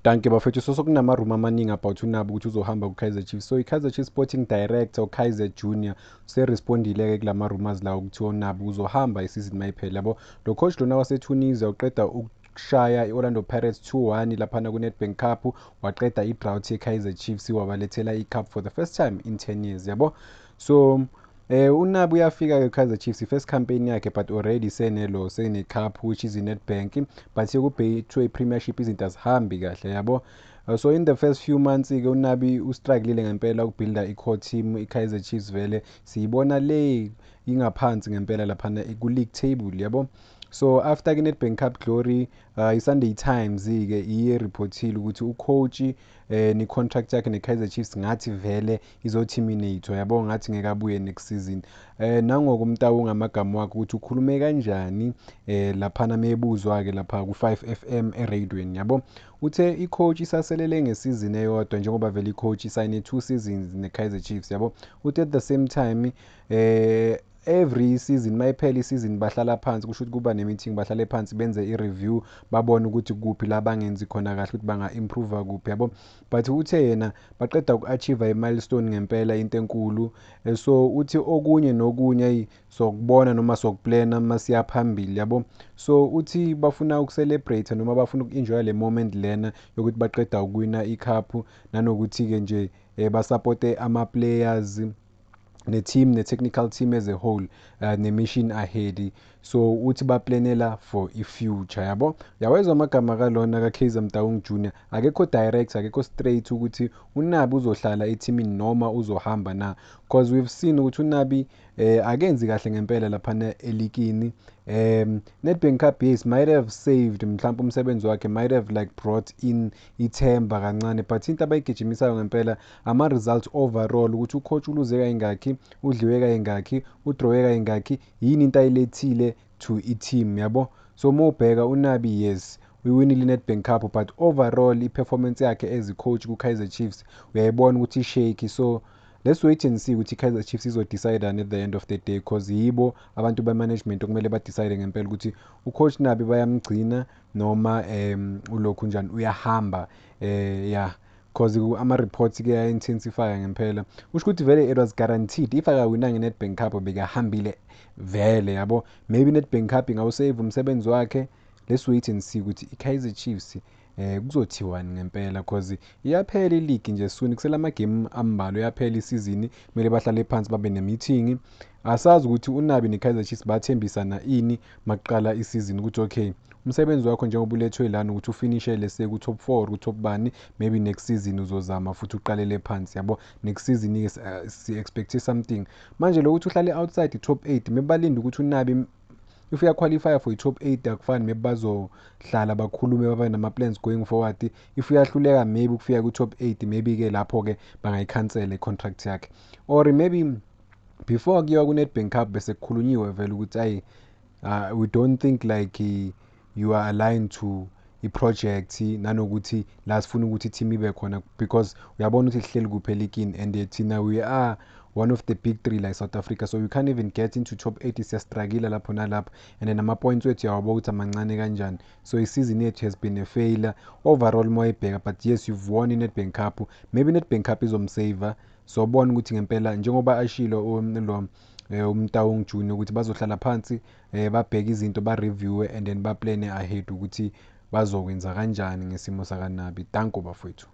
Danke bafethu, so sokunama-room amaningi about uNabi ukuthi uzohamba ku-Kaizer Chiefs. So i-Kaizer Chiefs Sporting Director uKaizer Junior userespondile-ke kulama-rumors lawo ukuthi uNabi uzohamba isizini mayiphela yabo. Lo coach lona waseTunisia uqeda ukushaya i-Orlando Pirates 2-1 laphana ku-Nedbank Cup, waqeda i-drought ye-Kaizer Chiefs wabalethela i-cup for the first time in 10 years yabo. So uNabi uyafika-ke Kaizer Chiefs i-first campaign yakhe, but already sene-cup which is i-Nedbank, but sekubhekithwe i-premiership izinto azihambi kahle yabo. So in the first few months-ke uNabi ustrugglile ngempela ukubuilda i-core team i-Kaizer Chiefs, vele siyibona le ingaphansi ngempela laphana ku-league table yabo. So after ke-Nedbank Cup Glory, i-Sunday Times-ke iye report-ile ukuthi ucoach ne-contract yakhe ne-Kaizer Chiefs ngathi vele izo-terminate yabo, ngathi ngeke abuye next season. Nangoko uMtawu ngamagama wakhe ukuthi ukhulume kanjani laphana mebuzwa-ke lapha ku-5FM eradweni yabo. Uthe i-coach isaselele ngesizini eyodwa njengoba vele i-coach isayine 2 seasons ne-Kaizer Chiefs yabo. Uthe at the same time every season mayiphela isizini bahlala phansi, kusho ukuthi kuba ne-meeting, bahlale phansi benze i-review, babone ukuthi kuphi la bangenzi khona kahle, ukuthi banga-improve kuphi yabo. But uthe yena baqeda uku-achieve i-milestone ngempela, into enkulu. So uthi okunye nokunye sokubona noma sokuplana masiya phambili yabo. So uthi bafuna uku-celebrate noma bafuna uku-enjoy le moment lena yokuthi baqeda ukuwina i-cup, nanokuthi-ke nje basupporte ama-players ne-team, ne-technical team as a whole, ne-mission ahead. So uthi baplanela for i-future yabo. Yawezwa amagama kalona ka-Kaizer Motaung Junior, akekho direct, akekho straight ukuthi uNabi uzohlala ethimini noma uzohamba na, because we've seen ukuthi uNabi akenzi kahle ngempela laphana elikini. Nedbank Cup, yes, might have saved mhlawumbe umsebenzi wakhe, might have like brought in ithemba kancane, but into abayigijimisayo ngempela ama-results overall, ukuthi ucoach uluze kayingakhi, udliwe kayingakhi, udrowe kayingakhi, yini into ayilethile to i-team yabo. So mawubheka uNabi, yes, uyiwinile i-Nedbank Cup, but overall i-performance yakhe as i-coach ku-Kaizer Chiefs uyayibona ukuthi i-shaky. So let's wait and see ukuthi i-Kaizer Chiefs izodecide at the end of the day, because yibo abantu be-management okumele badecide ngempela ukuthi ucoach Nabi bayamgcina noma ulokhu njani uyahamba. Yeah, because ama-reports-ke aya-intensify ngempela, kusho ukuthi vele it was guaranteed if akawinanga i-Nedbank Cup bekahambile vele yabo. Maybe i-Nedbank Cup ingawusave umsebenzi wakhe. Let's wait and see ukuthi i-Kaizer Chiefs kuzothiwani ngempela, because iyaphela i-league nje soon, kusela ama-game ambalwa, iyaphela isizini, kumele bahlale phansi babe ne-meeting. Asazi ukuthi uNabi ne-Kaizer Chiefs bathembisana ini makuqala isizini ukuthi okay, umsebenzi wakho njengoba ulethwe lana ukuthi ufinishele ku-top 4 ku-top bani, maybe next season uzozama futhi uqalele phansi yabo. Next season si-expecte something manje, lokuthi uhlale outside i-top 8, mebalinde ukuthi uNabi if uyaqualify for i-top 8 akufani, maybe bazohlala bakhulume babe nama-plans going forward. If uyahluleka maybe ukufika ku-top 8, maybe-ke lapho-ke bangayikhansela i-contract yakhe, or maybe before kuyiwa ku-Nedbank Cup bese kukhulunyiwe vele ukuthi ayi, we don't think like you are aligned to i-project, nanokuthi la sifuna ukuthi i-team ibe khona, because uyabona ukuthi lihleli kuphi elikini, and thina we are one of the big 3 like South Africa, so we can't even get into top 8, siyastruggle lapho nalapho, and then ama-points wethu uyawabona ukuthi amancane kanjani. So i-season yethu has been a failure overall moyibheka, but yes, you've won i-Nedbank Cup, maybe i-Nedbank Cup izomsaver. So bona ukuthi ngempela njengoba ashilo lo uMtaung Junior ukuthi bazohlala phansi babheke izinto ba-review and then baplane ahead ukuthi bazokwenza kanjani ngesimo sakaNabi. Danko bafowethu.